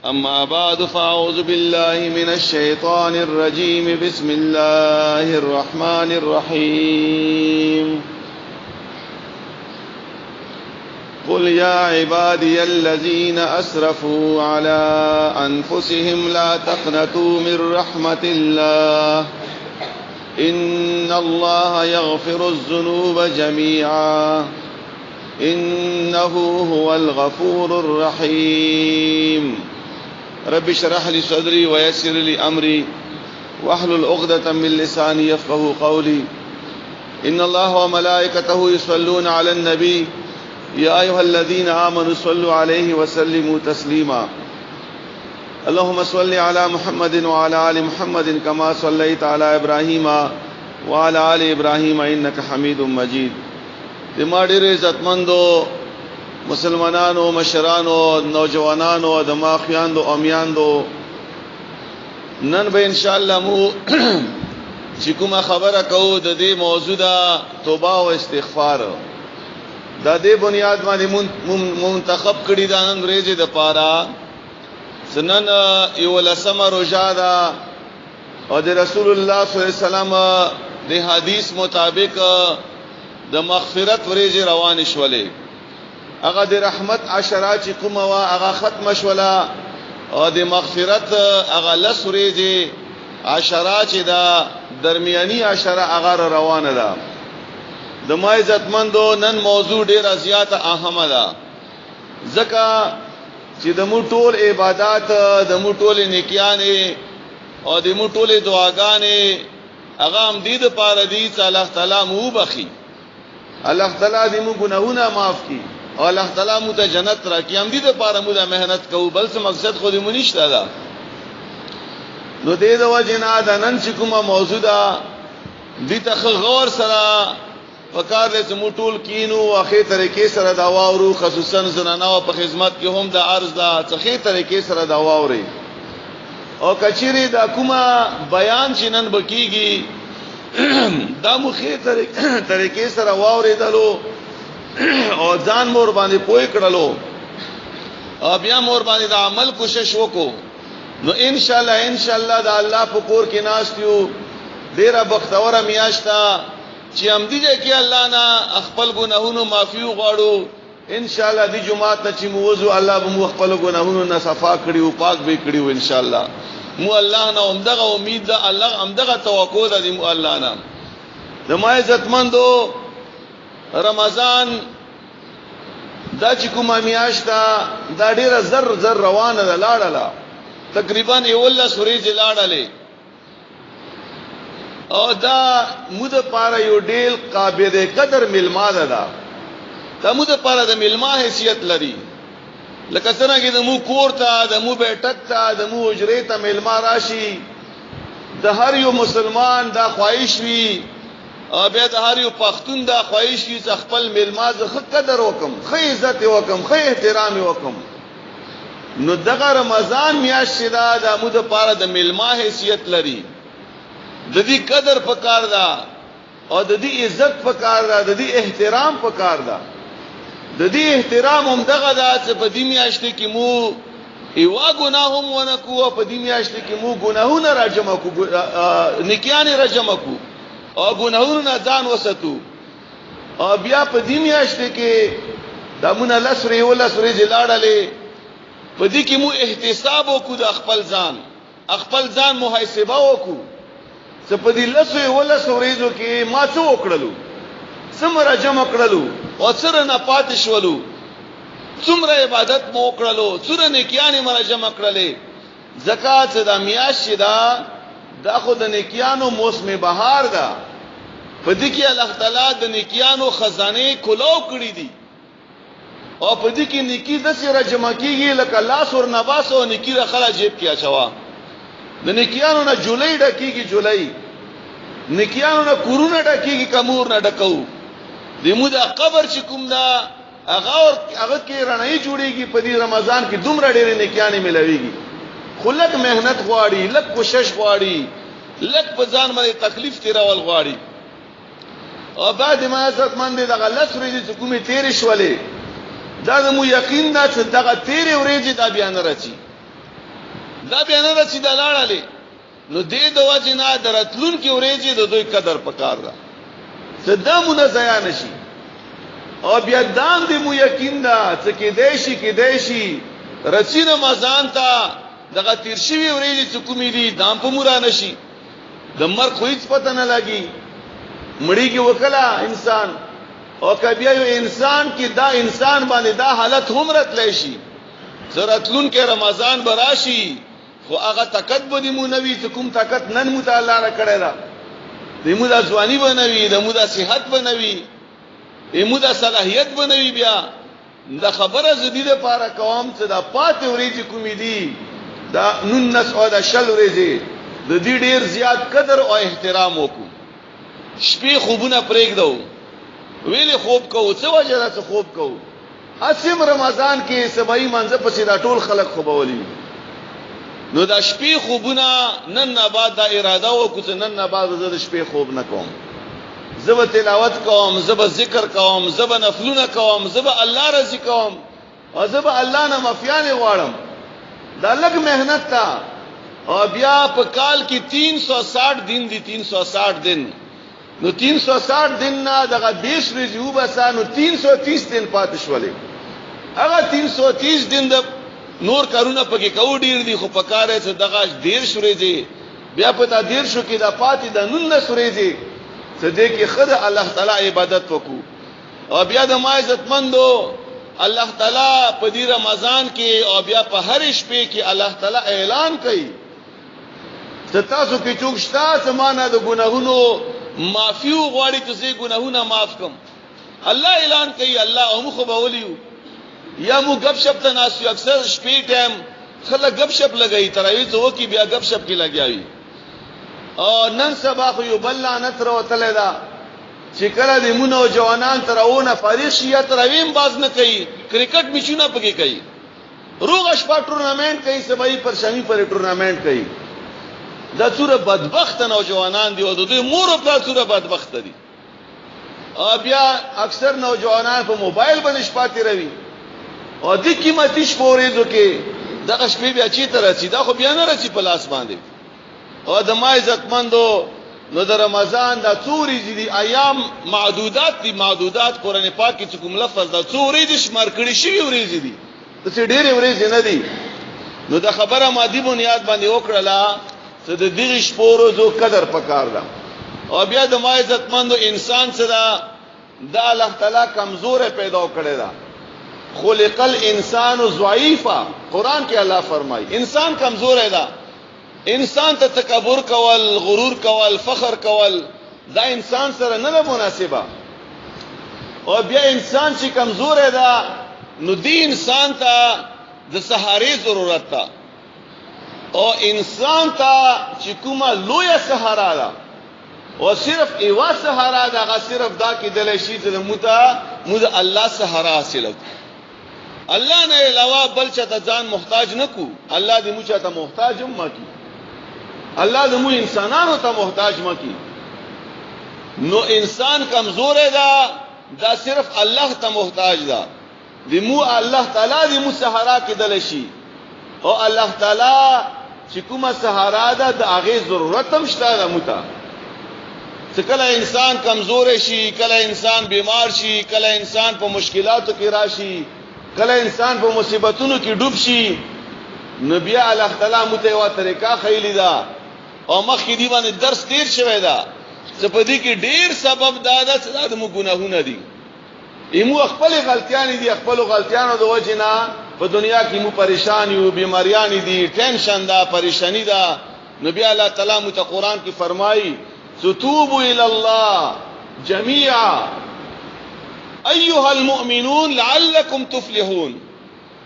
أما بعد فأعوذ بالله من الشيطان الرجيم بسم الله الرحمن الرحيم قل يا عبادي الذين أسرفوا على أنفسهم لا تقنطوا من رحمة الله إن الله يغفر الذنوب جميعا إنه هو الغفور الرحيم رب اشرح لي صدري ويسر لي أمري واحلل عقدة من لساني يفقهوا قولي إن الله وملائكته يصلون على النبي يا أيها الذين آمنوا صلوا عليه وسلموا تسليما اللهم صل على محمد وعلى آل محمد كما صليت على إبراهيم وعلى آل إبراهيم إنك حميد مجيد دما ډېر عزتمندو مسلمانانو مشرانو نوجوانانو دماغیاندو امیاندو نن به ان شاء الله مو چې کومه خبره کوو د دې موضوع دا توبه او استغفار دا دې بنیاد باندې منتخب کړی دا نن ورځې د پاره سنن یو لسمه روزه دا او د رسول الله صلی الله علیه وسلم د حدیث مطابق د مغفرت ورځې روان شولې هغه د رحمت عشرا چې کومه وا هغه ختم شولا او د مغفرت هغه لس ورځې عشرا چې دا درمیاني عشرا هغه روانه ده د ما عزتمندو نن موضوع ډیره زیاته اهمه ده ځکه چې د مو ټول عبادت د مو ټول نیکیانه او د مو ټول دعاګانې هغه هم دې د پاره دي چې الله تعالی مو بخي الله تعالی دې مو ګناهونه معاف کړي او الله تعالی مو ته جنت راکړي هم دې د پاره مو د مهنت کوو بل څه مقصد خو دې مو نشته ده نو دې د وجنا د نن چې کومه موضوع ده دې ته غور سره وکړ چې مو ټول کینو او اخی طریقې سره دا واورو خصوصا زنانه په خدمت کې هم د عرض دا څخه طریقې سره دا واوري او کچيري دا کومه بیان چې نن بکیږي دا مخې طریقې سره واوري دلو او ځان مور باندې پوي کړلو او بیا مور باندې د عمل کوشش وکړو نو ان شاء الله دا الله په کور کې ناشتیو ډیره بختوره میاشتا چې هم دې کې الله نه خپل ګناهونو معافي غواړو ان شاء الله دې جمعه ته چې موضوع الله به مو خپل ګناهونو نه صفا کړیو پاک به کړیو ان شاء الله مو الله نه همدغه امید ده الله همدغه توقع ده مو الله نه د ما عزتمندو رمضان دا چې کومه میاشتا دا ډیره زر روانه ده لاړه تقریبا یوله سورې لاړه او دا مود پاره یو ډیل قابل قدر ملما ده دا مود پاره د ملما حیثیت لري لکه څنګه چې د مو کور ته د مو بیٹک ته د مو اجرې ته ملما راشي د هر یو مسلمان دا خواهش وي او بیا د هر یو پښتون دا خواهش وي چې خپل ملما ز قدر وکم خې عزت وکم خې احترام وکم نو دغه رمضان میاشت دا د مود پاره د ملما حیثیت لري د دې قدر پکار دا او د دې عزت پکار دا د دې احترام پکار دا د دې احترام هم دغه دا چې په دې میاشت کې مو ایوا ګناهم ونکو په دې میاشت کې مو ګناهونه راجمع کو نیکیان راجمع کو او ګناهونه ځان وساتو او بیا په دې میاشت کې د مون الله سوري ولا سوري جلاړلې په دې کې مو احتساب وکړو د خپل ځان محاسبه وکړو چې په دې لسو ولا سوريزو کې ما څه وکړلو څومره جمع کړلو او سره نه پاتې شولو څومره عبادت مو وکړلو څومره نیکیانې مره جمع کړلې زکات د میاشت دا خو د نیکیانو موسم بهار ده په دې کې الله تعالی د نیکیانو خزانه کلاو کړې دي او په دې کې نیکی د سره جمع کیږي لکه لاس ور نواس او نیکی راخلا جیب کې اچوا د نیکیانو نه جولای ډکیږي جولای نیکیانو نه کورونه ډکیږي کمور نه ډکو دمو دا قبر چې کوم دا هغه کې رڼای جوړيږي په دې رمضان کې دومره ډېرې نیکیانې ملويږي خلک مهنت غواړي لک کوشش غواړي لک په ځان باندې تکلیف تیرول غواړي او بعد ما عزت مند دغه لس ورځې چې کومې تیرې شولې دا مو یقین دا چې دغه تیرې ورځې دا بیان راځي دا بیا نه رسید لاړلې نو دې د وجنا درتلون کې ورېږي د دوی قدر پکار دا صدامونه ضایع نشي او بیا دام دې مو یقین دا چې کې دیشي رسید رمضان ته دغه تیر شوی ورېږي چې کومې دي دام په مورا نشي د مرګ خو هیڅ پته نه لګي مړی کې وکلا انسان او کبیا یو انسان کې دا انسان باندې دا حالت هم راتلی شي زرتلون کې رمضان براشي خو هغه طاقت به مو نوي چې کوم طاقت نن متعالی را کړی دا دمو دا ځواني بنوي دمو دا صحت بنوي دمو دا صلاحيت بنوي بیا دا خبره زديده لپاره کوم چې دا پاتې ورېږي کومې دي دا نن نس او دا شل ورېږي د دې ډیر زیات قدر او احترام وکړو شپې خوبونه پرېږدو ویلې خوب کوو څه وجه ده چې خوب کوو اسیم رمضان کې سبای منځ پسې دا ټول خلق خوبولي نو دا شپې خوبونه نن نه بعد دا اراده وکړو چې نن نه بعد زه د شپې خوب نه کوم زب تلاوت کوم زب ذکر کوم زب نفلونه کوم زب الله رضی کوم او زب الله نه مفیان غواړم دا لګ مهنت تا او بیا په کال کې 360 دن دي 360 دن نو 360 دن نه دغه 20 ورځې وبسانو 330 دن پاتې شولې هغه 330 دن د نور کارونه پکې کو ډیر دي خو پکاره څه دغه 10 ورځې بیا پتا 10 شو کې دا پاتې د 19 ورځې صدې کې خدای الله تعالی عبادت وکړو او بیا د ما عزتمندو الله تعالی په دې رمضان کې او بیا په هر شپې کې الله تعالی اعلان کوي ستاسو کې چوک شتا سمانه د ګناهونو معافي غواړي چې زه ګناهونه معاف کوم الله اعلان کوي الله هم خو بولیو یا مو غب شپ ته ناس یو اکثر شپې ټایم خلک غب شپ لګي تراوی ته وکی بیا غب شپ کې لګیاوي او نن سبا خو یو بل لعنت راوتل دا چې کله د مونو جوانان ترونه فارغ شي ترویم باز نه کوي کرکټ میچونه پکې کوي روغ شپه ټورنمنت کوي سبای پر شمی پر ټورنمنت کوي دا څوره بدبخت نوجوانان دي او د دوی مور په څوره بدبخت دي او بیا اکثر نوجوانان په موبایل باندې شپه تیروي او د قیمتي شپورې ځکه دغه شپې بیا چې تر رسیدا خو بیا نه رسي په لاس باندې او د ما عزتمندو نو د رمضان دا څوري دي ایام معدودات قران پاک کې کوم لفظ دا څوري دي شمار کړي شي ورېږي دي د څه ډېرې ورېږي نه دي نو دا خبره مادي بنیاد باندې وکړه چې د دې شپورو زو قدر پکار ده او بیا د ما عزتمندو انسان سره د الله تعالی کمزور پیدا کړی دا خلق الانسان ضعیفا قران کې الله فرمایي انسان کمزور دی انسان ته تکبر کول غرور کول فخر کول دا انسان سره نه مناسبه او بیا انسان چې کمزور دی نو دی انسان ته د سهاري ضرورت ده او انسان ته چې کومه لویه سهارا ده او صرف ایوا سهارا ده هغه صرف دا کې دل شي چې موږ الله سهارا حاصل الله نه علاوه بل چا ته ځان محتاج نکو الله دې موږ ته محتاج هم مکی الله دې موږ انسانانو ته محتاج مکی نو انسان کمزور ده دا صرف الله ته محتاج ده دې موږ الله تعالی دې موږ سهارا کې دل شي او الله تعالی چې کومه سهارا ده د هغه ضرورت هم شته ده موږ ته کله انسان کمزور شي کله انسان بیمار شي کله انسان په مشکلاتو کې راشي کله انسان په مصیبتونو کې ډوب شي نبی الله تعالی متوا طریقہ خیلی دا او مخکې دی باندې درس تیر شوی دا چې په دې کې ډیر سبب دا چې د مو ګناهونه دي ایمو خپل غلطیان دي خپل غلطیانو د وجنه په دنیا کې مو پریشان یو بیماریان دي ټینشن دا پریشانی دا نبی الله تعالی مت قرآن کې فرمایي ستوبوا الى الله جميعا ايها المؤمنون لعلكم تفلحون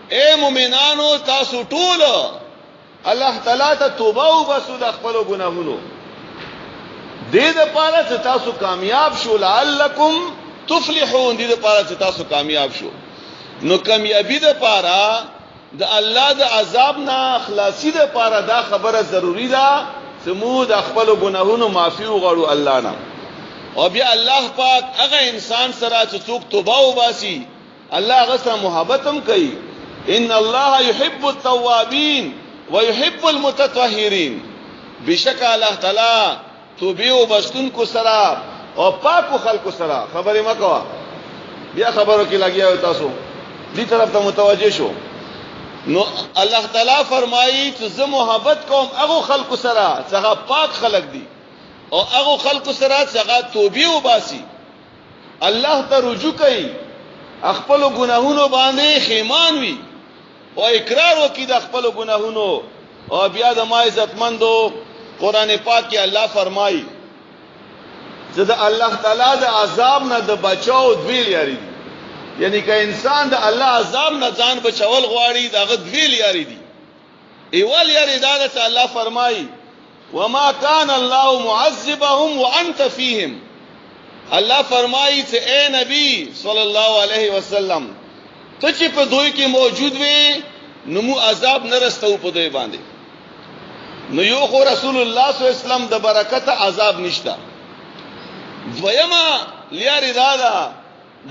اے مومنانو تاسو ټول الله تعالی ته توبه وباسو د خپل ګناهونو دې د پاره چې تاسو کامیاب شو لعلكم تفلحون دې د پاره چې تاسو کامیاب شو نو کامیابی د پاره د الله د عذاب نه خلاصي د پاره دا خبره ضروری ده چې موږ د خپل ګناهونو معافي وغواړو الله نه او بیا الله پاک هغه انسان سره چې څوک توبه وباسي الله هغه سره محبت هم کوي ان الله يحب التوابين ويحب المتطهرين بشک الله تعالی توبه او بستون کو سرا او پاکو خلق سرا. خبره مکوا بیا خبرو کې لګیا تاسو دې طرف ته متوجه شو. نو الله تعالی فرمایي چې زه محبت کوم هغه خلق سرا څنګه پاک خلق دي او هغه خلق سرا څنګه توبه او باسي الله ته رجوع کوي خپل ګناهونو باندې خیمان وي او اقرار وکړي د خپل ګناهونو او بیا د ما عزتمندو قران پاک کې الله فرمایي چې د الله تعالی د عذاب نه د بچاو دوی لري دي. یعنی که انسان د الله عذاب نه ځان بچول غواړي داغه دوی لري دي. ایوال یری دا چې الله فرمایي وما كان الله معذبهم وانت فيهم. الله فرمایي چې اے نبی صلی الله علیه وسلم ته چې په دوی کې موجود وي نو مو عذاب نه رسو په دوی باندې. نو یو خو رسول الله صلی الله علیه وسلم د برکت عذاب نشتا. دویما لیاری دادا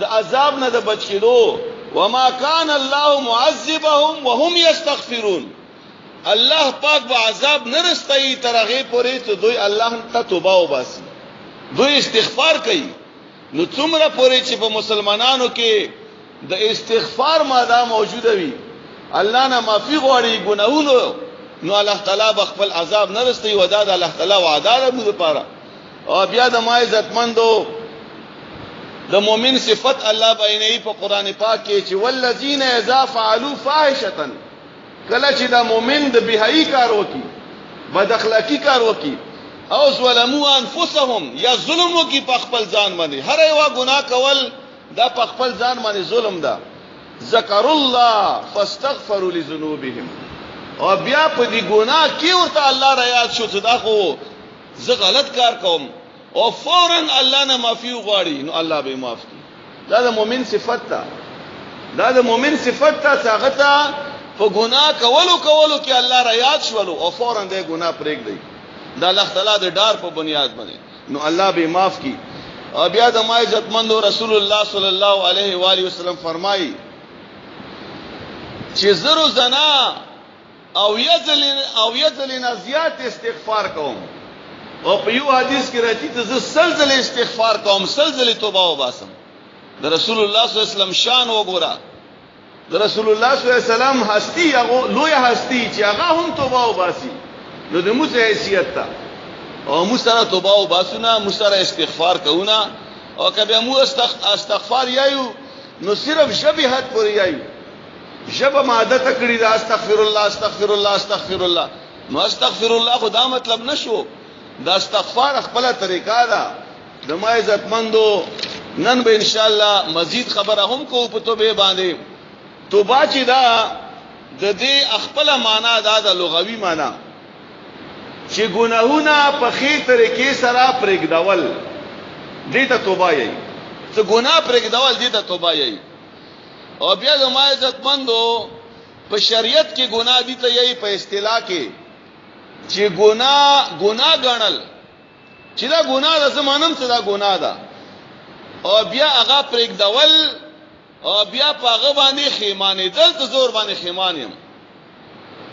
د عذاب نه د بچیدو وما كان الله معذبهم وهم يستغفرون. الله پاک به عذاب نه رسي ترغه پورې ته دوی الله ته توبه وباسي دوی استغفار کوي. نو څومره پورې چې په مسلمانانو کې د استغفار ماده موجوده وي الله نه معافي غواړي ګناهونو نو الله تعالی بخپل عذاب نه رسي ودا د الله تعالی وعده ده موږ لپاره. او بیا د ما عزتمندو د مؤمن صفت الله بیانوي په قران پاک کې چې والذین اذا فعلوا فاحشه کله چې د مؤمن د بهایي کار وکي بد اخلاقی کار وکي او ظلموا انفسهم یا ظلم وکي په خپل ځان باندې هر یو ګناه کول دا په خپل ځان باندې ظلم ده. ذکر الله فاستغفروا لذنوبهم او بیا په دې ګناه کې ورته الله را یاد شو چې دا خو زه غلط کار کوم او فورا الله نه معافي وغواړي نو الله به معاف کړي. دا د مؤمن صفت ده. دا د مؤمن صفت ته څنګه په ګناه کولو کې الله را یاد شول او فورا دې ګناه پرېږدي. دا الله تعالی د ډار په بنیاد باندې نو الله به معاف کړي. او بیا د ما عزتمندو رسول الله صلی الله علیه و آله وسلم فرمایي چې زرو زنا او یذلن زیات استغفار کوم. او په یو حدیث کې راځي چې سلسله استغفار کوم سلسله توبه وباسم. د رسول الله صلی الله علیه وسلم شان وګوره. د رسول الله صلی الله علیه وسلم هستی هغه لوی هستی چې هغه هم توبه وباسي نو د موسی حیثیت ته او موسی سره توبه وباسونه موسی سره استغفار کوونه او کبه مو استغفار یایو نو صرف شبیهت پوری یایو جب ماده تکړی دا استغفر الله استغفر الله استغفر الله نو استغفر الله خدا مطلب نشو دا استغفار خپل طریقه ده. د ما عزتمندو نن به ان شاء الله مزید خبره هم کو په توبه باندې. توبه چې دا د دې خپل معنا دا د لغوي معنا چې ګناهونه په خې طریقې سره پرېږدول دې ته توبه یې. څه ګناه پرېږدول دې ته توبه یې. او بیا د ما عزتمندو په شریعت کې ګناه دي ته یې په اصطلاح کې چې ګناه غنل چې دا ګناه د زمانم څه دا ګناه ده او بیا هغه پرېږدول او بیا په هغه باندې خیمانه دل زور باندې خیمانیم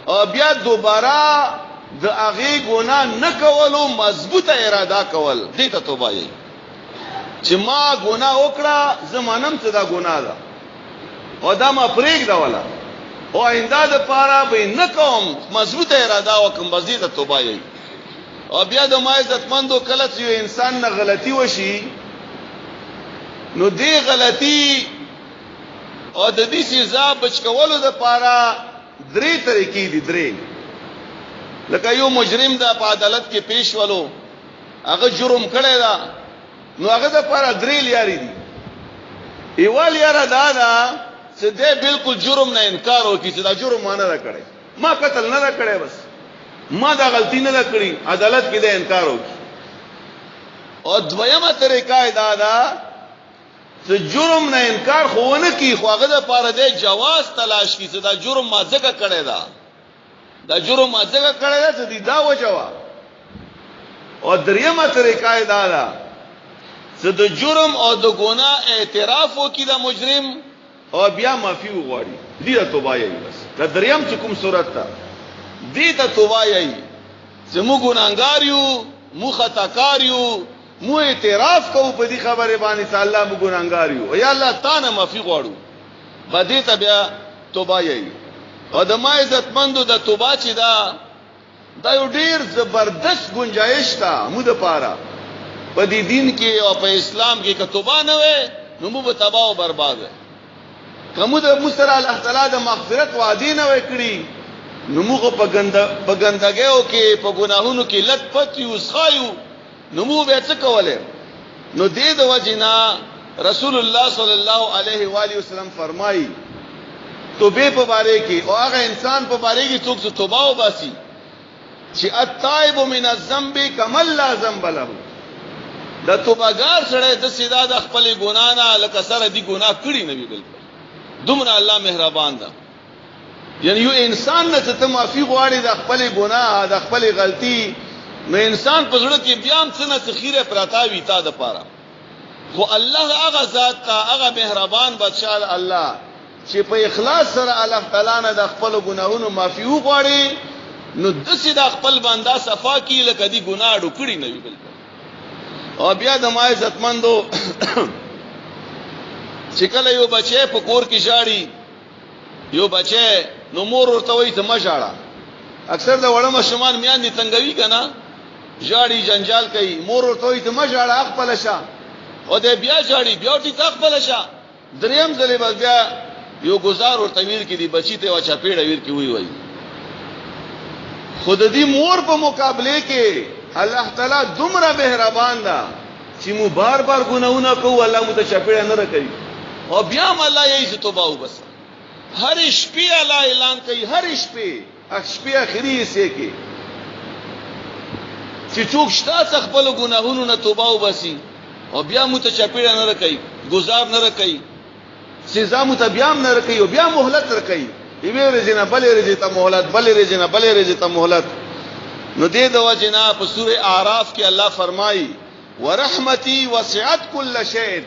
او بیا دوباره د هغه ګناه نه کولو مضبوطه اراده کول دې ته توبه یې. چې ما ګناه وکړه زمانم څه دا ګناه ده او دا ما پرېږدوله او آینده د پاره به نه کوم مضبوطه اراده وکم بزیده توبه یې. او بیا د ما عزتمندو کله چې یو انسان نه غلطي وشي نو دې غلطي او د دې سزا بچ کولو د پاره درې طریقې دي. درې لکه یو مجرم دا په عدالت کې پیش ولو هغه جرم کړی دا نو هغه د پاره درې لارې دي. ایوال یاره دا چې دې بالکل جرم نه انکار وکړي چې دا جرم ما نه کړی ما قتل نه کړی بس ما دا غلطی نه کړی عدالت کې دې انکار وکړي. او دویمه طریقه دا چې جرم نه انکار خو نه کی خو هغه د پاره دې جواز تلاش کی چې دا جرم ما ځکه کړی دا جرم ما ځکه کړی دا چې دا وجوا. او دریمه طریقه دا چې د جرم او د ګناه اعتراف وکړي د مجرم او بیا معافي وغواړي دې توبه یې. بس دا دریم چې کوم صورت ته دې ته توبه یې چې موږ ګناهګار یو، مو خطاکار یو، مو اعتراف کوو په دې خبره باندې چې الله موږ ګناهګار یو، یا الله تعالی معافي غواړو، باندې ته بیا توبه یې. او د ما عزتمندو د توبه چې دا یو ډیر زبردست گنجائش تا مو د پاره په دې دین کې او په اسلام کې که توبه نه وي نو مو به تباہ او برباد وي. کومه د مستر الله تعالی د مغفرت وعده نه وکړي نو موږ په ګندګیو کې په ګناهونو کې لټ پټ یو ښایو، نو مو به څه کوله. نو دې د وجنا رسول الله صلی الله علیه و آله وسلم فرمایي توبه په باره کې او هغه انسان په باره کې څوک چې توبه وباسي چې التائب من الذنب کمن لا ذنب له، د توبهګار سره د سیدا د خپل ګنا نه لکه سره دی ګناه کړی نه وي. بالکل دومره الله مهربان ده. یعنی یو انسان نه ته معافي غواړي د خپل ګناه د خپل غلطي، نو انسان په زړه کې بیا هم څه نه خیره پراتاوي تا د پاره. خو الله هغه ذات تا هغه مهربان بادشاہ الله چې په اخلاص سره الله تعالی نه د خپل ګناهونو معافي وغواړي نو د سیدا خپل بندا صفا کی لکه دی ګناه ډکړي نه وي. بالکل او بیا د ما عزتمندو چې کله یو بچی په کور کې ژاړي، یو بچی نو مور ورته وایي ته مژاړه. اکثر د وړو ماشومان میان دي تنګوي کنه، ژاړي جنجال کوي، مور ورته وایي ته مژاړه خپل شه، او دې بیا ژاړي بیا ټیک خپل شه. دریم ځلې بس بیا یو گزار ورته ویر کې دی بچی ته واچا پیړه ویر کې وای خود دې مور په مقابله کې الله تعالی دومره مهربان ده چې مو بار بار ګناونه کوو الله مو ته چپیړه نه راکړي. او بیا هم الله یې توبه وبس هر شپه الله اعلان کوي، هر شپه اخري حصے کې چې څوک شته خپل ګناهونو نه توبه وبسي او بیا مو ته چپیړه نه راکړي، گزار نه راکړي، سزا مو ته بیا نه راکړي او بیا مهلت راکړي، یوه ورځ نه بلې ورځ ته مهلت، بلې ورځ نه بلې ورځ ته مهلت. نو دې د وجنا په سوره اعراف کې الله فرمایي ورحمتي وسعت كل شيء،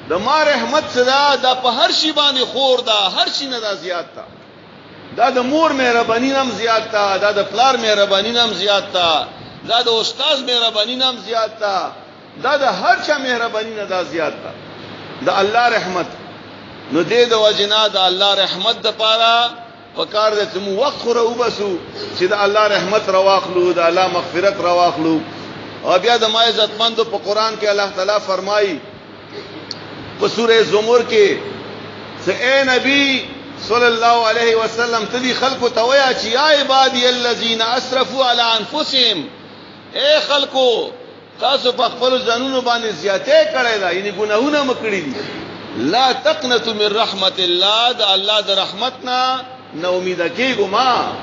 د ما رحمت صدا د په هر شی باندې خور ده، هر شی نه دا زیات ده. دا د مور مهرباني نام زیات ده، دا د پلار مهرباني نام زیات ده، دا د استاد مهرباني نام زیات ده، دا د هر چا مهرباني نه دا زیات ده د الله رحمت. نو دې د وجنا د الله رحمت د پاره پکار دې چې مو وخت خو وبسو چې د الله رحمت رواخلو، د الله مغفرت رواخلو. او بیا د ما عزتمندو په قران کې الله تعالی فرمایي په سوره زمر کې چې اے نبی صلی الله علیه وسلم تدي خلقو تویا چې یا عبادی الذین اسرفوا علی انفسهم، اے خلقو تاسو په خپل ځانونو باندې زیاتې کړی دا، یعنی ګناهونه مکړي دي. لا تقنطوا من رحمت الله، د الله د رحمتنا نو امید کېږو ما،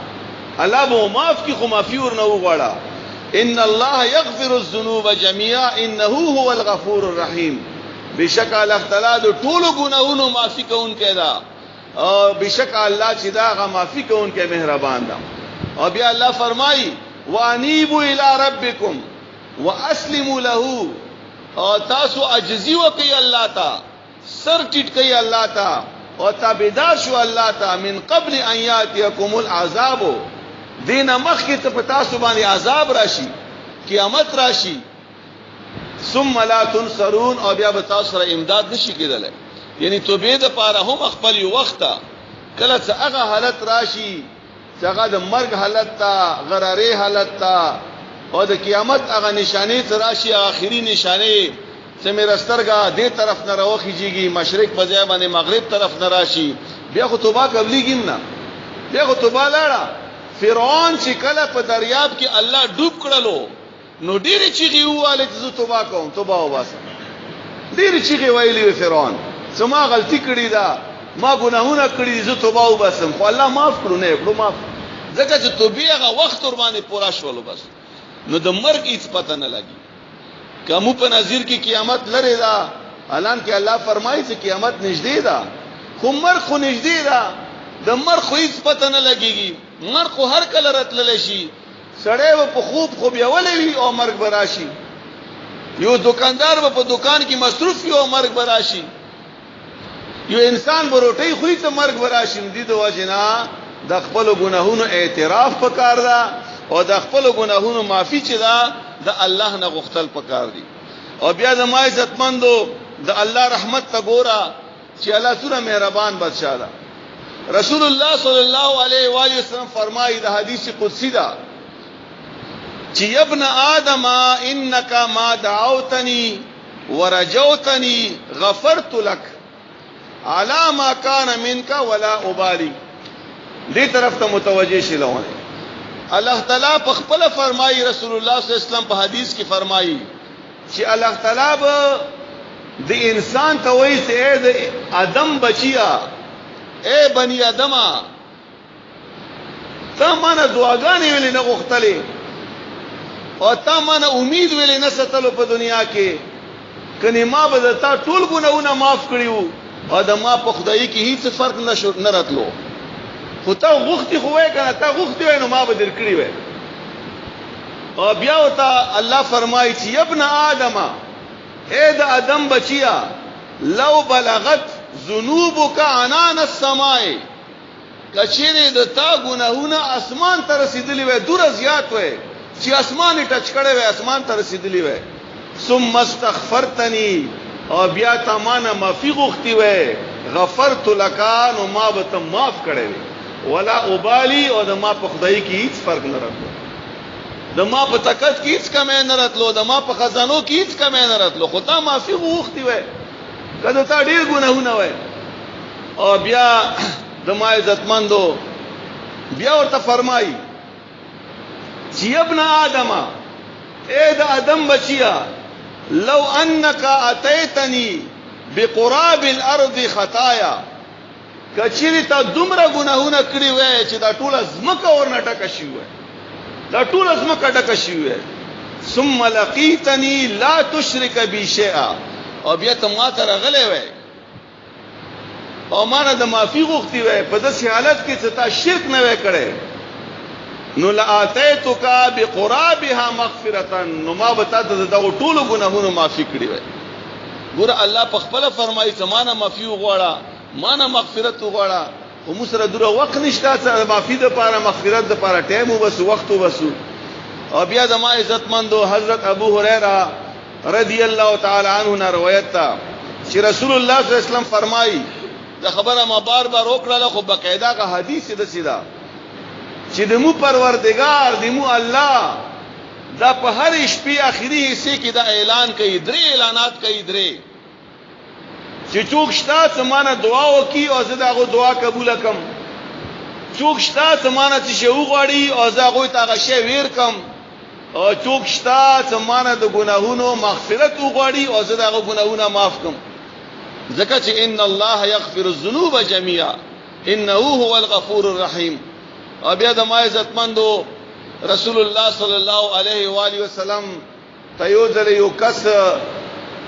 الله به معاف کی خو معافي ورنه وغواړه. ان الله یغفر الذنوب جميعا انه هو الغفور الرحیم، بشک الله تعالی د ټولو ګناهونو معافي کوونکی دا، او بشک الله چې دا غ معافي کوونکی مهربان ده. او بیا الله فرمایي وانیبوا الی ربکم واسلموا له، او تاسو عجزی وکي الله تا، سر ټیټ کوي الله تا او تابعدار شو الله تا من قبل ان یاتیکم العذاب، دین مخکې ته تاسو باندې عذاب راشي، قیامت راشي، ثم لا تنصرون، او بیا به تاسو سره امداد نشي کېدلی. یعنی توبې د پاره هم خپل یو وخت کله چې هغه حالت راشي چې هغه د مرګ حالت تا، غراري حالت تا، او د قیامت هغه نشانه راشي، آخري نشانه چې مې رسترګه دې طرف نه راوخیږي، مشرق په ځای باندې مغرب طرف نه راشي، بیا خو توبه قبليږي نه، بیا خو توبه لاړه. فرعون چې کله په دریاب کې الله ډوب کړلو نو ډېر چیغي واله چې توبه کوم، توبه وباسم، ډېر چیغي ویلي فرعون سما غلطي کړې ده، ما ګناهونه کړې، زه توبه وباسم، خو الله معاف کړو نه کړو معاف، ځکه چې توبه هغه وخت ور باندې پورا شول بس. نو د مرګ هیڅ پته نه لګي. کومو په نظر کې قیامت لره ده، اعلان کې الله فرمایي چې قیامت نږدې ده، خو مرګ خو نږدې ده، د مرګ خو هیڅ پته نه لګيږي. مرګ خو هر کله راتللی شي، سړی په خوب یولې وي او مرګ براشي، یو دکاندار په دکان کې مصروف وي او مرګ براشي، یو انسان په روټي خوري ته مرګ براشي. دې د وجنا د خپل ګناهونو اعتراف پکار دا او د خپل ګناهونو معافي چې دا د الله نه غوښتل پکار دي. او بیا د ما عزتمندو د الله رحمت ته ګورا چې الله سره مهربان بادشاہ ده. رسول الله صلی الله علیه و آله وسلم فرمایي د حدیث قدسی دا چې ابن آدم انک ما دعوتنی ورجوتنی غفرت لك على ما كان منك ولا ابالي. دې طرف ته متوجه شي لونه الله تعالی په خپل فرمایي رسول الله صلی الله علیه وسلم په حدیث کې فرمایي چې الله تعالی به د انسان ته وایي چې د ادم بچیا اے بنی ادمه تا مانا دعاګانې ویلې نه غوښتلې او تا مانا امید ویلې نه ستلو په دنیا کې کني ما به تا ټول ګناونه معاف کړیو او د ما په خدای کې هیڅ فرق نه راتلو خو تا غوښتي خو وای کنه تا غوښتي وای نو ما به درکړی وای. او بیا وتا الله فرمایي چې ابن آدم اے د ادم بچیا لو بلغت ذنوبک عنان السماء کچېره د تا ګناهونه اسمان ته رسیدلی وای دور زیات وای چې اسمان ټچ کړي وای اسمان ته رسیدلی وای ثم استغفرتنی او بیا تا مانه معافي غوښتي وای غفرت لك نو ما به ته معاف کړي ولا ابالي او د ما په خدای کې هیڅ فرق نه راتلو د ما په طاقت کې هیڅ کم نه راتلو د ما په خزانو کې هیڅ کم نه راتلو خو تا معافي غوښتي وای کله تا ډیر ګناهونه وای. او بیا د ما عزتمندو بیا ورته فرمایي چې ابن آدم اے د ادم بچیا لو انك اتيتني بقراب الارض خطايا کچری تا دومره ګناهونه کړی وای چې دا ټول ازمکه ورنه ټکه شي وای دا ټول ازمکه ټکه شي وای ثم لقيتني لا تشرك بي شيئا او بیا ته ما ته راغلی وای او ما نه د معافي غوښتي وای په داسې حالت کې چې تا شرک نه وای کړی نو لاتیتک بقرابها مغفرة نو ما به تا ته دغه ټول ګناهونو معافي کړی وای. ګوره الله په خپل فرمایي چې ما نه معافي وغواړه ما نه مغفرت وغواړه او موږ سره دوره وخت نشته چې معافي د پاره مغفرت د پاره ټایم وبسو وخت وبسو. او بیا د ما عزتمندو حضرت ابو هريره رضی الله تعالی عنہ نے روایت تا چې رسول الله صلی الله علیه وسلم فرمایي دا خبره ما بار بار وکړه خو بقاعده کا حدیث ده سیدا چې دمو پروردگار دمو الله دا په هر شپې اخري حصے کې دا اعلان کوي درې اعلانات کوي درې چې څوک شتا سمانه دعا وکي او زه داغه دعا قبول کم څوک شتا سمانه چې شو غواړي او زه هغه ته هغه شی ویر کم او څوک شتا سمانه د ګناهونو مغفرت وغواړي او زه داغه ګناهونه معاف کم ځکه چې ان الله یغفر الذنوب جميعا انه هو الغفور الرحیم. او بیا د ما عزتمندو رسول الله صلی الله علیه و آله وسلم ته یو کس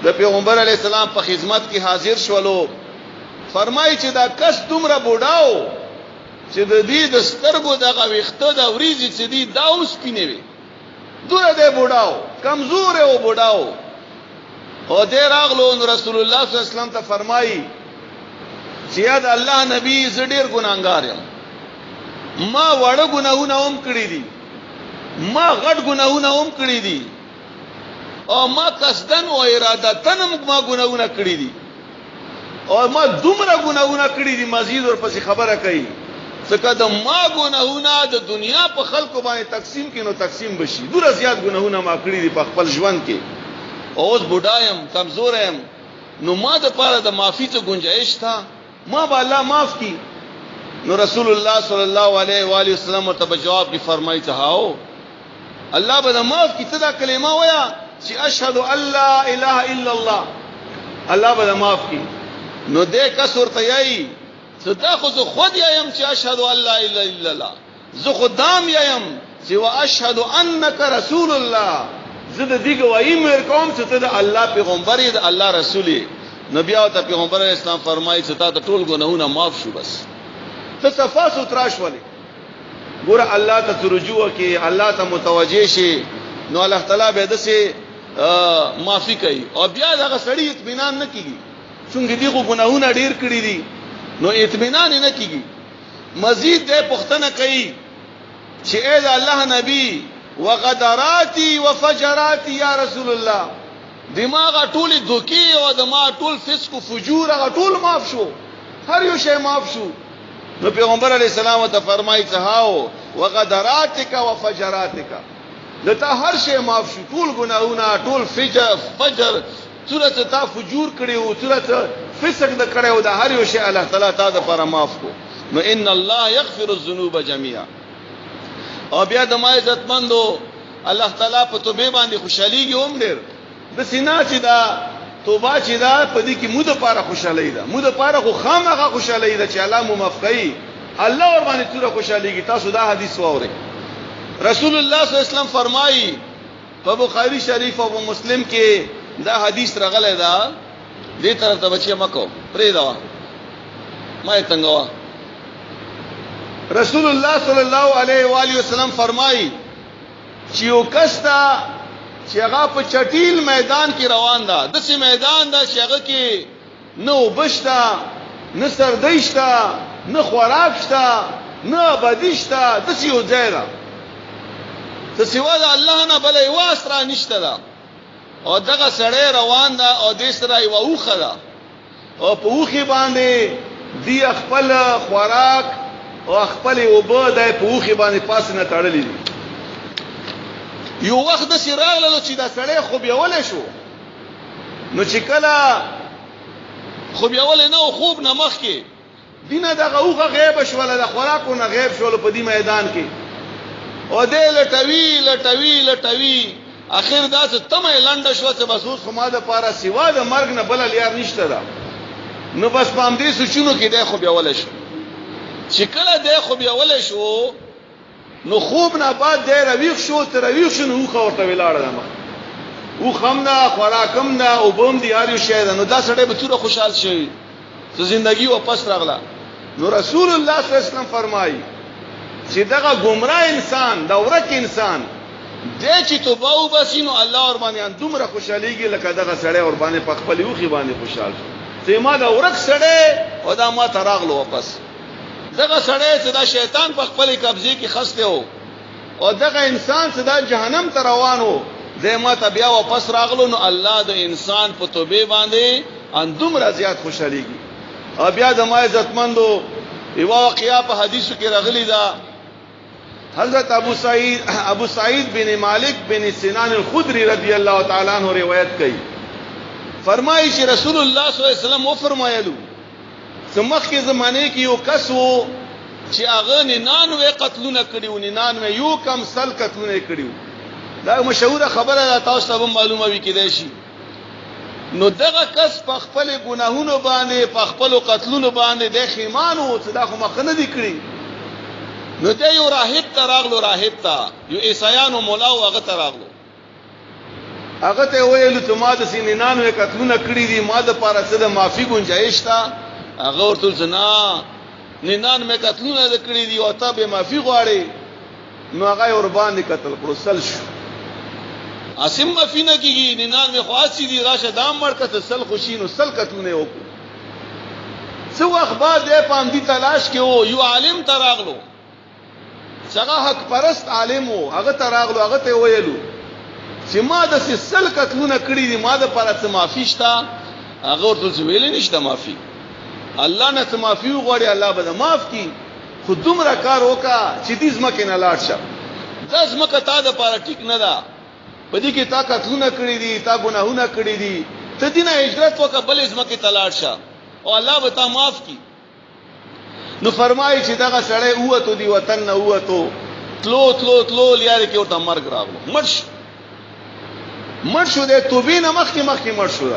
د پیغمبر علی السلام په خدمت کې حاضر شولو فرمایي چې دا کس دومره بوډاو چې د دې د سترګو دغه ویخته د وریځي چې دی دا اوس پینوي دوره د بوډاو کمزور او بوډاو او دې راغلو نو رسول الله صلی الله علیه وسلم ته فرمایي چې یا د الله نبی ز ډیر ګناګار یم ما وړه ګناهونه هم کړی دي ما غټ ګناهونه هم کړی دي او ما قصدن او ارادتن ما ګناهونه کړی دي او ما دومره ګناهونه کړی دي مزید ورپسې خبره کوي څنګه د ما ګناهونه د دنیا په خلکو باندې تقسیم کینو تقسیم بشي دوره زیات ګناهونه ما کړی دي په خپل ژوند کې اوس بډایم کمزورم نو ما د پاره د معافي ته گنجائش تھا ما به الله معاف کی. نو رسول الله صلی الله علیه و آله وسلم ته جواب کی فرمایي ته هاو الله به معاف کی تدا کلمه ویا چې اشهد ان لا اله الا الله الله به معاف کی. نو دې کسر ته یی صدا خو خود یم چې اشهد ان لا اله الا الله زه خدام یم چې واشهد انک رسول الله زه دې گواہی مې کوم چې ته د الله پیغمبر یې د الله رسول یې. نبی او ته پیغمبر اسلام فرمایي چې تا ته ټول ګناهونه معاف شو بس ته صفا سترا شولې. ګوره الله ته رجوع کې الله ته متوجه شي نو الله تعالی به دسه معافي کوي او بیا دا سړی اطمینان نه کیږي څنګه دی خو ګناهونه ډیر کړی دي نو اطمینان نه کیږي. مزید دې پختنه کوي چې اے د الله نبی وغدراتی وفجراتی یا رسول الله دماغ ټول دوکي او دماغ ټول فسق او فجور هغه ټول معاف شو هر یو شی معاف شو نو پیغمبر علیہ السلام ته فرمایي څهاو وغدراتک وفجراتک دته هر شی معاف شو ټول ګناهونه ټول فجر صورت تا فجور کړیو صورت فسق د کړیو دا هر یو شی الله تعالی تا د پر معاف کو نو ان الله یغفر الذنوب جميعا او بیا د ما عزتمندو الله تعالی په توبه باندې خوشاليږي هم ډېر د سینا چې دا توبه چې دا په دې کې مو د پاره خوشالي ده مو د پاره خو خامخا خوشالي ده چې الله مو مفقي الله ور باندې تور خوشاليږي تاسو دا حدیث واورئ رسول الله صلی الله علیه وسلم فرمایي په بخاری شریف او مسلم کې دا حدیث راغلی دا دې طرف ته بچي مکو پرې دا ما یې څنګه رسول الله صلی الله علیه و آله وسلم فرمایي چې یو کس ته چې هغه په چټیل میدان کې روان ده د سې میدان ده چې هغه کې نو بشتا نه سردیشتا نه خوراکشتا نه بدیشتا د سې یو ځای ده ته سیوا د الله نه بل یو اسره نشته ده او دغه سړی روان ده او د سره یو اوخه ده او په اوخه باندې دی خپل خوراک او خپل وبو د په اوخه باندې پاس نه تړلې دي یو وخت د سراغ له چې دا سړی خو بیاول شو نو چې کله خو بیاول نه خوب نه مخ کې دینه دغه اوخه غیب شول د خوراکو نه غیب شول په دې میدان کې او دې لټوي اخر دا څه تمه لنډه شو چې بس اوس خو ما د پاره سیوا د مرګ نه بل لیار نشته دا نو بس پام دې سوچونو کې د خو بیاول شو چې کله د خو بیاول شو نو خوب نه بعد د رويخ شو تر رويخ شنو خو ورته ولاړ ده او خمنا خوراکم نه او بوم دی اړ یو شی ده نو دا سړی به څوره خوشحال شي چې ژوندۍ واپس راغله نو رسول الله صلی الله علیه وسلم فرمایي چې دغه گمراه انسان دا ورک انسان دې چې توبه وبسینو الله ور باندې دومره خوشاليږي لکه دغه سړی ور باندې په خپل یوخي باندې خوشحال شي چې ما دا ورک سړی او دا ما تراغلو واپس دغه سړی چې دا شیطان په خپل قبضه کې خسته وو او دغه انسان چې دا جهنم ته روانو زه ما ته بیا واپس راغلو نو الله د انسان په توبه باندې دومره زیات خوشاليږي او بیا د ما عزتمندو یو واقعیا په حدیثو کې راغلی دا حضرت ابو سعید بن مالک بن سنان الخدری رضی الله تعالی عنہ روایت کړي فرمایي چې رسول الله صلی الله علیه وسلم و فرمایلو سمخ کې زمانه کې یو کس وو چې هغه 99 قتلونه کړیو 99 یو کم سل قتلونه کړیو دا مشهوره خبره ده تاسو ته معلومه وي کېدای شي نو دغه کس په خپل ګناهونو باندې په خپل قتلونو باندې د خیمانو چې دا خو مخنه دي کړی نو د یو راهب تراغلو راهب تا یو عیسایانو مولا او هغه تراغلو هغه ته ویل ته ما د سینینانو قتلونه کړی دي ما د پاره څه د معافي گنجائش تا هغه ورته زنا نینان مې قتلونه کړی دي او ته به معافي غواړي نو هغه ور باندې قتل کړو سل شو اسیم معافي نه کیږي نینان مې خاصی دي راشه دام ورکته سل خوشینو سل قتلونه وکړو څو اخبار دې پام دي تلاش کې وو یو عالم تراغلو څنګه حق پرست عالم وو هغه تراغلو هغه ته ویلو چې ما د سل قتلونه کړی دي ما د پاره څه معافي شته هغه ورته ویل نشته معافي الله نه ته معافي وغواړي الله به معاف کړي خو دومره کار وکا چې دې زمکه نه لاړ شه د زمکه تا د پاره ټیک نه ده په دې کې تا قتلونه کړی دي تا ګناهونه کړی دي ته دینه هجرت وکړه بل زمکه ته لاړ شه او الله به تا معاف کړي نو فرمایي چې دغه سړی اوته دی وطن نه اوته تلو لیاره کې ورته مرګ راغلو مړ شو د توبې نه مخکې مړ شو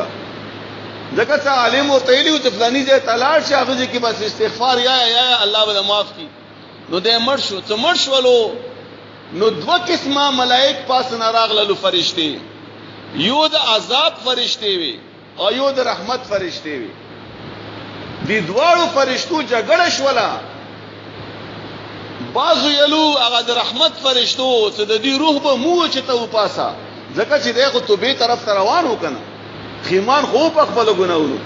ځکه چې عالم او تیلی او فلانی ځای تلاش شي هغه کې بس استغفار یا الله به معاف کړي نو د مړ شو څه مړ شولو نو دوه قسمه ملائک پاس نه راغلل فرشتي یو د عذاب فرشتي وي او یو د رحمت فرشتي وي دي دواړو فرشتو جګړه شولا بازو یلو هغه د رحمت فرشتو چې د دې روح به مو چې ته وپاسا ځکه چې دغه توبې طرف ته روان وکنه خیمان خو په خپل ګناونو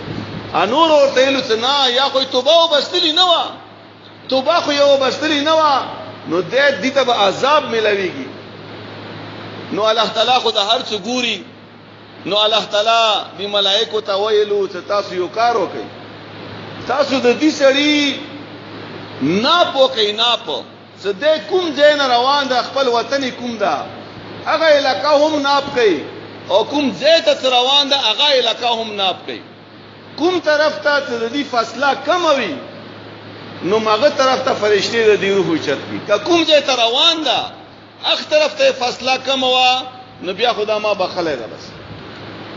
انور ورته ویل چې نه یا کوئی توبه وبستلی نه و توبه خو یو بستری نه وا نو دې ته به عذاب ملويږي. نو الله تعالی خو د هر څه ګوري. نو الله تعالی دی ملائکه ته ویلو چې تاسو یو کار وکړئ، تاسو د دې سړي ناپو کوي ناپو څه دې کوم ځای نه روان ده خپل وطن کوم ده هغه علاقه هم ناپ کوي او کوم ځای ته روان ده هغه علاقه هم ناپ کوي. کوم طرف ته د دې فاصله کم وي نو ماغه طرف ته فرشتي د دې روح چت کی که کوم ځای ته روان ده اخ طرف ته فاصله کم وا نو بیا خدا ما بخله ده بس.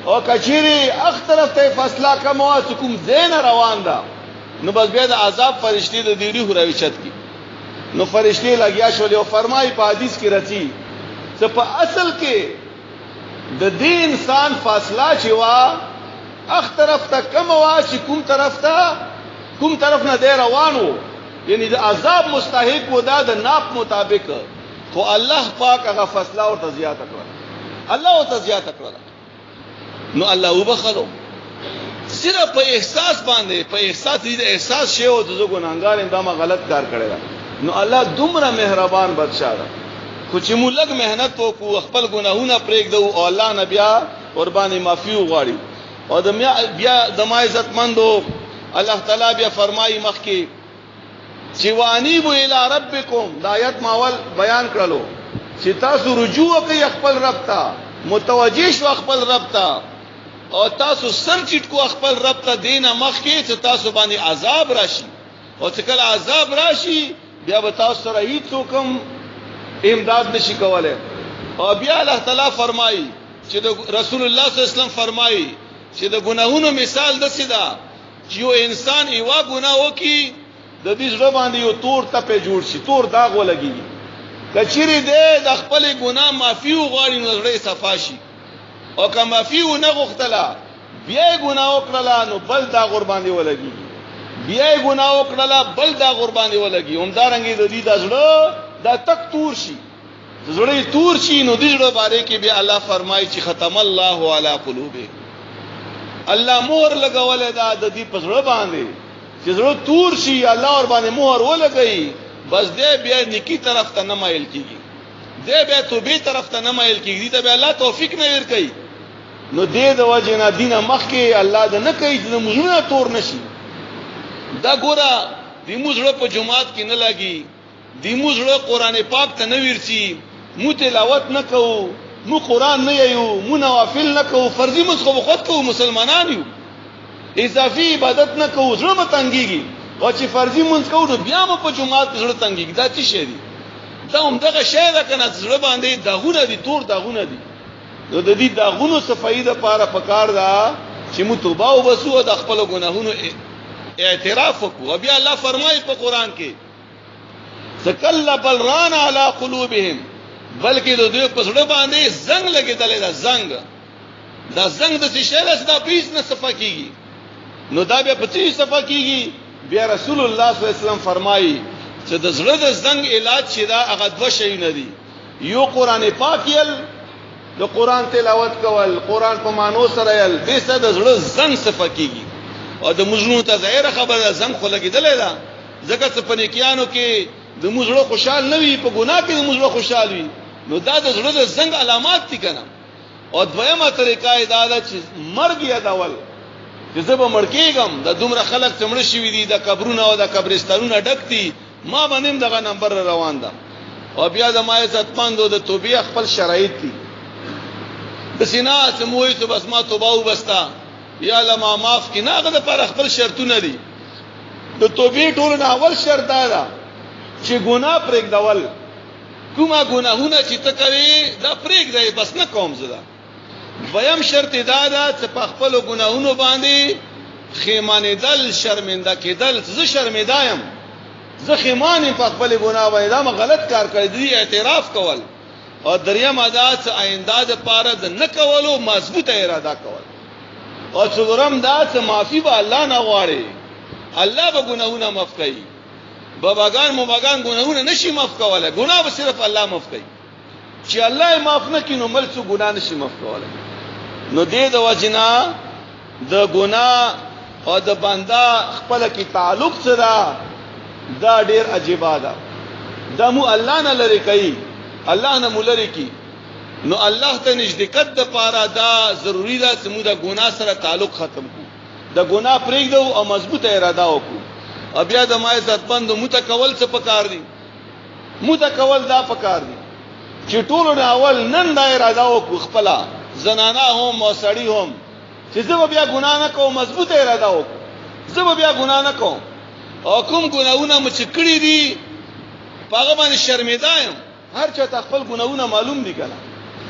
او کچيري اخ طرف ته فاصله کم وا چې کوم ځای نه روان ده نو بس بیا د عذاب فرشتي د دې روح راوي چت کی. نو فرشتي لګیا شول او فرمایي په حدیث کې راځي چې په اصل کې د دې انسان فاصله چې وا اخ طرف ته کم وا چې کوم طرف نه دی روانو یعنی د عذاب مستحق و دا د ناپ مطابق خو الله پاک هغه فاصله او تزیات کړل الله او تزیات کړل. نو الله وبخلو صرف په احساس باندې په احساس دې احساس شی او د ګناګار اندامه غلط کار کړی. نو الله دومره مهربان بادشاہ ده خو چې موږ لږ مهنت وکړو خپل ګناهونه پرېږدو او الله نه بیا قرباني معافي وغواړي او د بیا د ما عزت مندو الله تعالی بیا فرمایي مخکې چې وانیبو الی ربکم د آیت ماول بیان کړلو چې تاسو رجوع کوئ خپل رب ته متوجه شو خپل رب ته او تاسو سر چټ کو خپل رب ته دینه مخکې چې تاسو باندې عذاب راشي او چې کله عذاب راشي بیا به تاسو سره هیڅ کوم امداد نشي کولای. او بیا الله تعالی فرمایي چې رسول الله صلی الله علیه وسلم فرمایي چې د ګناهونو مثال د سیدا چې یو انسان ایوا ګناه وکي د دې ځړ باندې یو تور ټپه جوړ شي تور داغ ولګي کچيري دې د خپل ګناه معافي وغواړي نو زړه صفا شي او که معافي نه غوښتله بیا ګناه وکړه نو بل دا قرباني ولګي بیا ګناه وکړه بل دا قرباني ولګي همدارنګي د دې د ځړ دا تک تور شي زړه تور شي نو دې ځړ باندې کې به الله فرمایي چې ختم الله علی قلوبهم الله مهر لګول دا د دې پسړه باندې چې زړه تور شي الله اور باندې مهر ولګي بس دې بیا نیکی طرف ته نه مایل کیږي دې بیا توبې طرف ته نه مایل کیږي ته به الله توفیق نه ورکړي. نو دې د وجه نه دینه مخکې الله د نه کوي چې موږ تور نشي دا ګوره دې موږ په جمعات کې نه لګي دې موږ قرآن پاک ته نه ورسي مو تلاوت نه کوو مو قرآن نه یو مو نوافل نه کوو فرضي مسخو خود کوو مسلمانان یو اضافي عبادت نه کوو زړه متنګيږي او چې فرضي منځ کوو نو بیا مو په جمعات کې زړه تنګيږي دا څه شي دي دا هم دغه شی ده کنه زړه باندې داغونه دي تور داغونه دي نو د دې داغونو صفایي د پاره پکار دا چې مو توبه او وسو د خپل ګناهونو اعتراف وکړو. بیا الله فرمایي په قرآن کې سکل بل ران علی قلوبهم بلکې د دوی په زړه باندې زنګ لګیدل دا زنګ د شیشه د پیس نه صفه کیږي نو دا بیا په څه صفه کیږي. بیا رسول الله صلی الله علیه وسلم فرمایي چې د زړه د زنګ علاج چې دا هغه دوه شی نه دي یو قرآن پاک یل د قرآن تلاوت کول قرآن په مانو سره یل دې سره د زړه زنګ صفه کیږي او د مجنون ته ظاهر خبره زنګ خو لګیدل دا ځکه چې په نیکیانو کې د مجرو خوشحال نه وي په ګناه کې د مجرو خوشحال وي نو دا د زړه د زنګ علامات دي کنه. او دویمه طریقه دا ده چې مرګ یادول چې زه به مړ کېږم د دومره خلک چې مړ شوي دي د قبرونو او د قبرستانونو ډک دي ما باندې دغه نمبر روان ده. او بیا د ما عزتمندو د توبې خپل شرایط دي د سینا سموي ته بس ما توبه وبستا یا لما معاف کنا هغه پر خپل شرطونه دي. د توبې ټول نه اول شرط دا چې ګناه پرېږدول کومه ګناهونه چې ته کوي دا پرېږدې بس نه کوم زدا. دویم شرط دا ده چې په خپل ګناهونو باندې خیمانېدل شرمنده کېدل زه شرمنده یم زه خیمانې په خپل ګناه باندې دا غلط کار کړی دی اعتراف کول. او دریم ادا چې آینده د پاره د نه کولو مضبوطه اراده کول. او څلورم دا چې معافي به الله نه غواړي الله به ګناهونه معاف کوي باباګان موباګان ګناهونه نشي معاف کولای ګناه به صرف الله معاف کوي چې الله یې معاف نه کړي نو بل څه ګناه نشي معاف کولای. نو دې د وجنا د ګناه او د بنده خپل کې تعلق سره دا ډیر عجیب ده. دا مو الله نه لری کوي، الله نه مولری کی. نو الله ته نزدېکت د پاره دا ضروری ده چې موږ د ګناه سره تعلق ختم کو، د ګناه پرېږدو او مضبوطه اراده وکړو. او بیا د ما عزت بندو متکول څه پکار دي؟ متکول دا پکار دي چې ټولو نه اول نن دا اراده وکړو خپل زنانه هم او سړی هم چې زه بیا ګناه نه کوم، مضبوطه اراده وکړو زه بیا ګناه نه کوم. او کوم ګناهونه مې چې کړی دي هغه باندې شرمېدا یم. هر چا خپل ګناهونه معلوم دي کنه،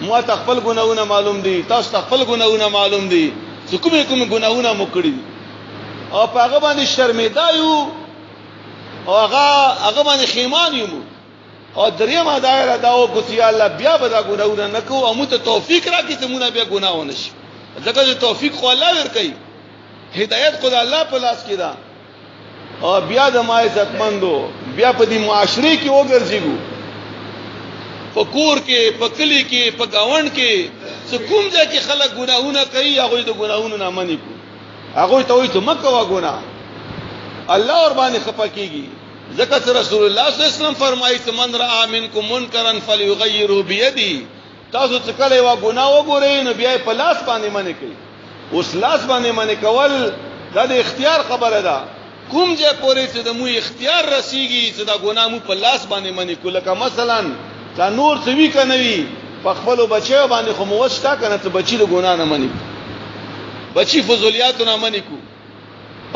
مو ته خپل ګناهونه معلوم دي، تاسو ته خپل ګناهونه معلوم دي چې کوم ګناهونه مو کړی دي او هغه باندې شرمېدا یو او هغه باندې خیمان یو. او دریم دایره دا او ګوتی الله بیا به دا ګناهونه نه کوو او مو ته توفیق راکړي چې مونږ بیا ګناه ونه شي. ځکه چې توفیق خو الله ورکړي، هدایت خو الله په لاس کې ده. او بیا د ما عزت مندو بیا په دې معاشري کې وګرځيګو، په کور کې، په کلی کې، په گاوند کې څه کوم ځای کې خلک ګناهونه کوي، هغه د ګناهونو نه منې کو، هغه ته وایي ته مکه وا ګناه، الله ور باندې خپه کیږي. ځکه چې رسول الله صلی الله علیه وسلم فرمایي چې من رأى منکم منکرا فليغيره بيده. تاسو چې کله وا ګناه وګورئ نو بیا په لاس باندې منې کوي. اوس لاس باندې منې کول دا د اختیار خبره ده. کوم ځای پورې چې د مو اختیار رسیږي چې دا ګناه مو په لاس باندې منې کو، لکه مثلا دا نور څه وی کنه وی په خپل بچو باندې خو موښتا کنه ته بچی د ګناه نه منې، بچی فضولیات نه منې کو.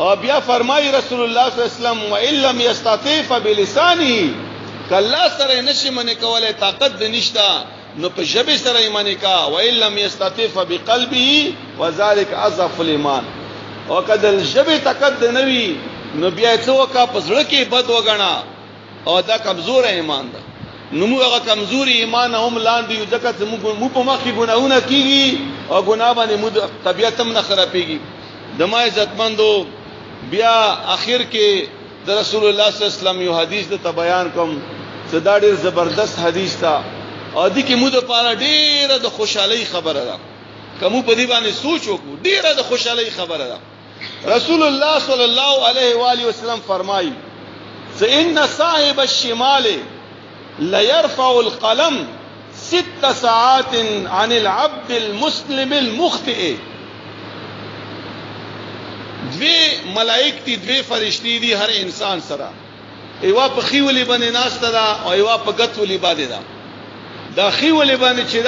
او بیا فرمایي رسول الله صلی الله علیه وسلم وَإِن لَّمْ يَسْتَطِعْ فَبِلِسَانِهِ، کله سره نشي منې کولای، طاقت د نشتا نو په ژبه سره یې منې کا. وَإِن لَّمْ يَسْتَطِعْ فَبِقَلْبِهِ وَذَلِكَ أَضْعَفُ الْإِيمَانِ. او کله ژبه طاقت د نوي نو بیا څه وکا پزړه کې بد وګڼا او دا کمزور ایمان ده. نو موږ هغه کمزوري ایمان هم لاندې یو، ځکه چې موږ په مخ کې ګناهونه کیږي او ګناه باندې موږ طبيعت هم نه خرابېږي. د ما عزتمندو بیا اخر کې د رسول الله صلی الله علیه وسلم یو حدیث ته بیان کوم چې دا ډېر زبردست حدیث تا او دې کې موږ لپاره ډېره د خوشحالي خبره ده. کوم په دې باندې سوچ وکړو، ډېره د خوشحالي خبره ده. رسول الله صلی الله علیه و آله وسلم فرمایي چې ان صاحب الشمال لا يرفع القلم 6 ساعات عن العبد المسلم المخطئ. دوی ملائک دي، دوی فرشتي دي هر انسان سره، ایوا په خیولې باندې ناشته ده او ایوا په غتولې باندې ده. دا خیولې باندې چې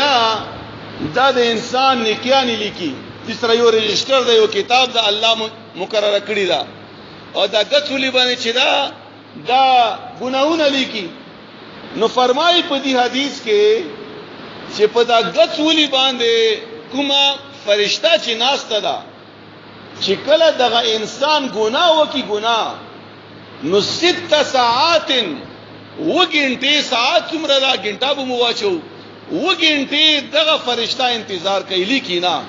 دا د انسان نیکیانی لیکي، د سره یو رجستر دی، یو کتاب د الله مقرره کړی دا. او دا غتولې باندې چې دا ګناهونه لیکي. نو فرمایي په دې حدیث کې چې په دا غتولې باندې کومه فرشتہ چې ناشته ده چې کله دغه انسان ګناه وکي ګناه نو 6 ساعات وګنټه ساعت څومره دا ګنټه به مو واچو وګنټه دغه فرشتہ انتظار کوي لیکي نه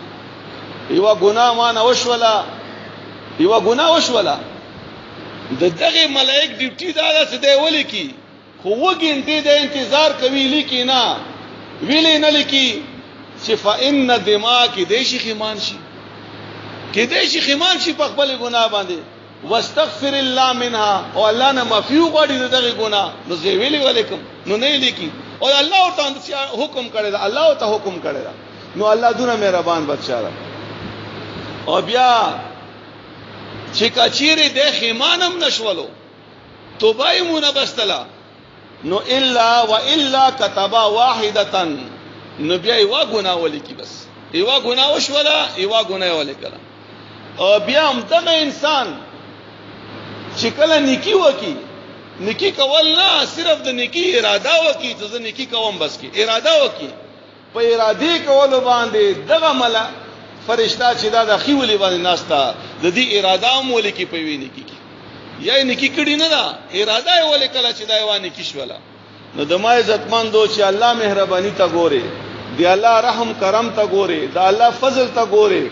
یو ګناه ما نه وشولا، یو ګناه وشولا د دغه ملائک ډیوټي دا څه دی ولیکي، خو وګنټه د انتظار کوي لیکي نه ویلې نه لیکي چې فإن دماغ کې دیشي خیمان شي، کې دیشي خیمان شي په خپل ګناه باندې. واستغفر الله منها، او الله نه معافي وغواړي دغه ګناه. نو زه ویلې علیکم نو نه لیکي، او الله تعالی حکم کړی دا، الله ته حکم کړی دا. نو الله دونه مهربان بادشاہ ده. او بیا چې کچيري د خیمانم نشولو توبای مونږ بستلا نو الا كتبا واحده، نو بیا یو ګناه ولیکي، بس یو ګناه وشولا یو ګناه ولیکلا. او بیا هم دغه انسان چې کله نیکی وکي، نیکی کول نه صرف د نیکی اراده وکي چې زه نیکی کوم، بس کی اراده وکي، په اراده کول باندې دغه مل فرشتہ چې دا د خیولې باندې ناشتا د دې اراده مول کې په ویني کې یا نیکی کړي نه دا اراده یې ولې کله چې دا یوانه کې شولا. نو د ما عزتمندو چې الله مهرباني ته ګوره، دی الله رحم کرم ته ګوره، دا الله فضل ته ګوره،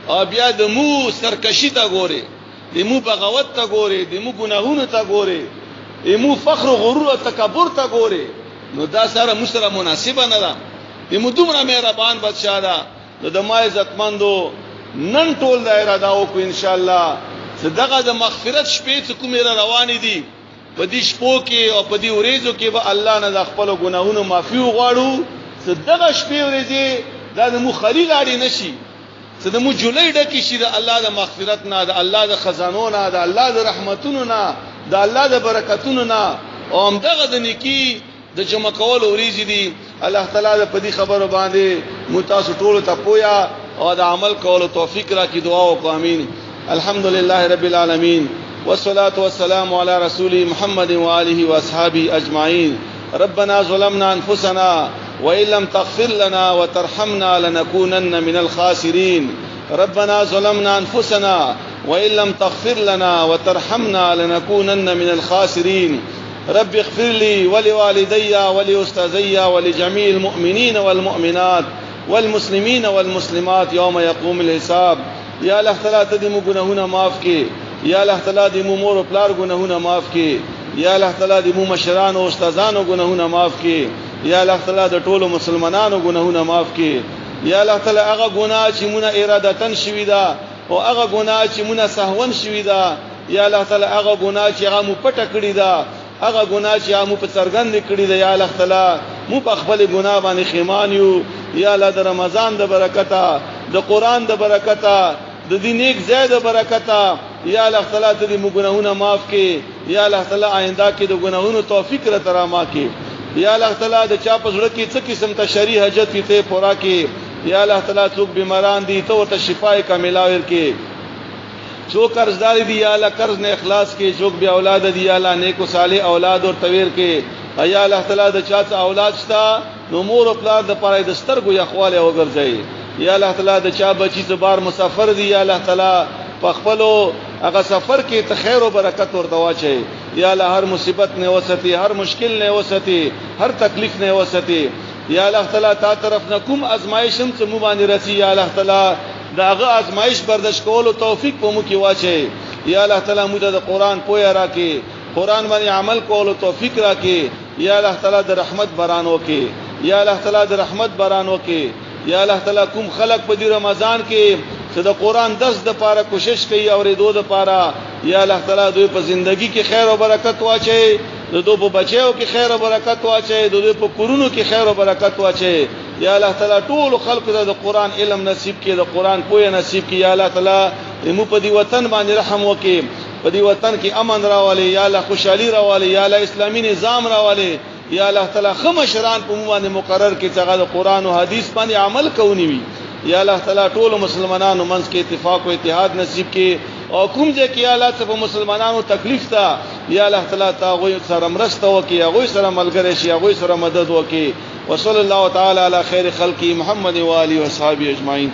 او بیا د مو سرکشي ته ګوره، د مو بغاوت ته ګوره، د مو ګناهونو ته ګوره، د مو فخر او غرور او تکبر ته ګوره. نو دا سره مسره مناسبه نه ده. د مو دومره مهربان بادشاہ ده. نو د ما عزتمندو نن ټول دا اراده وکړو ان شاء الله چې دغه د مغفرت شپې څخه کومه روانې دي په دې شپو کې او په دې ورځو کې به الله نه د خپل ګناهونو معافي وغواړو صدقه شپې ورځې دا د مو خلیل اړې نشي صد مو جولای ډکه شي د الله د مغفرت نه د الله د خزانو نه د الله د رحمتونو نه د الله د برکتونو نه او هم دغه د نیکی د جمع کول ورځې دي الله تعالی په دې خبرو باندې متاسو ټول ته پویا او د عمل کولو توفیق راکړي دعا وکړو امين الحمدلله رب العالمین والصلاة والسلام على رسول محمد وآله وأصحابه أجمعين ربنا ظلمنا أنفسنا وإن لم تغفر لنا وترحمنا لنكونن من الخاسرين ربنا ظلمنا أنفسنا وإن لم تغفر لنا وترحمنا لنكونن من الخاسرين رب اغفر لي ولوالدي ولأستاذي ولجميع المؤمنين والمؤمنات والمسلمين والمسلمات يوم يقوم الحساب یا الله تعالی ته دې مو ګناهونه معاف کړي یا الله تعالی دې مو مور او پلار ګناهونه معاف کړي یا الله تعالی دې مو مشران او استادانو ګناهونه معاف کړي یا الله تعالی د ټولو مسلمانانو ګناهونه معاف کړي یا الله تعالی هغه ګناه چې مونږه ارادتن شوی دا او هغه ګناه چې مونږه سهون شوی دا یا الله تعالی هغه ګناه چې هغه مو پټه کړی دا هغه ګناه چې هغه مو په څرګند کړی دا یا الله تعالی مو په خپل ګناه باندې خیمان یو یا الله د رمضان د برکته د قران د برکته د دې نیک زیاده برکته یا الله تعالی ته دې مو ګناهونه معاف کړي یا الله تعالی آینده کې د ګناهونو توفیق را تراما کړي یا الله تعالی د چا په زړه کې څه قسم ته شری حاجت ته پورا کړي یا الله تعالی څوک بیماران دي ته ورته شفای کامله ورکړي څوک قرضدار دي یا الله قرض نه اخلاص کړي څوک بیا اولاد دي یا الله نیک او صالح اولاد او تویر کړي یا الله تعالی د چا څه اولاد شته نو مور او پلار د پاره د سترګو یخواله وګرځي یا الله تعالی د چا بچی ته بار مسافر دي یا الله تعالی په خپلو هغه سفر کې ته خیر او برکت ورته واچي یا الله هر مصیبت نه وساتي هر مشکل نه وساتي هر تکلیف نه وساتي یا الله تعالی تا طرف نه کوم ازمایش هم څه مو باندې رسی یا الله تعالی داغه ازمایش برداشت کولو توفیق په مو کې واچي یا الله تعالی موږ د قران پوهه راکې قران باندې عمل کولو توفیق راکې یا الله تعالی د رحمت باران وکې یا الله تعالی د رحمت باران وکې یا الله تعالی کوم خلق په دې رمضان کې چې د قران درس د پاره کوشش کوي او ردو د پاره یا الله تعالی دوی په ژوندۍ کې خیر او برکت واچي د دوی په بچیو کې خیر او برکت واچي د دوی په کورونو کې خیر او برکت واچي یا الله تعالی ټول خلق ته د قران علم نصیب کړي د قران پوهه نصیب کړي یا الله تعالی مو په دې وطن باندې رحم وکړي په دې وطن کې امن راولي یا الله خوشحالي راولي یا الله اسلامي نظام راولي یا الله تعالی خمشران په مو باندې مقرر کې څنګه د قران او حدیث باندې عمل کوونی وي یا الله تعالی ټول مسلمانانو منځ کې اتفاق او اتحاد نصیب کړي او کوم ځکه یا الله ته مسلمانانو تکلیف تا یا الله تعالی تا غوي سره مرسته وکي غوي سره ملګری شي غوي سره مدد وکي وصلی الله تعالی علی خیر خلقی محمد و آله و اصحابہ اجمعین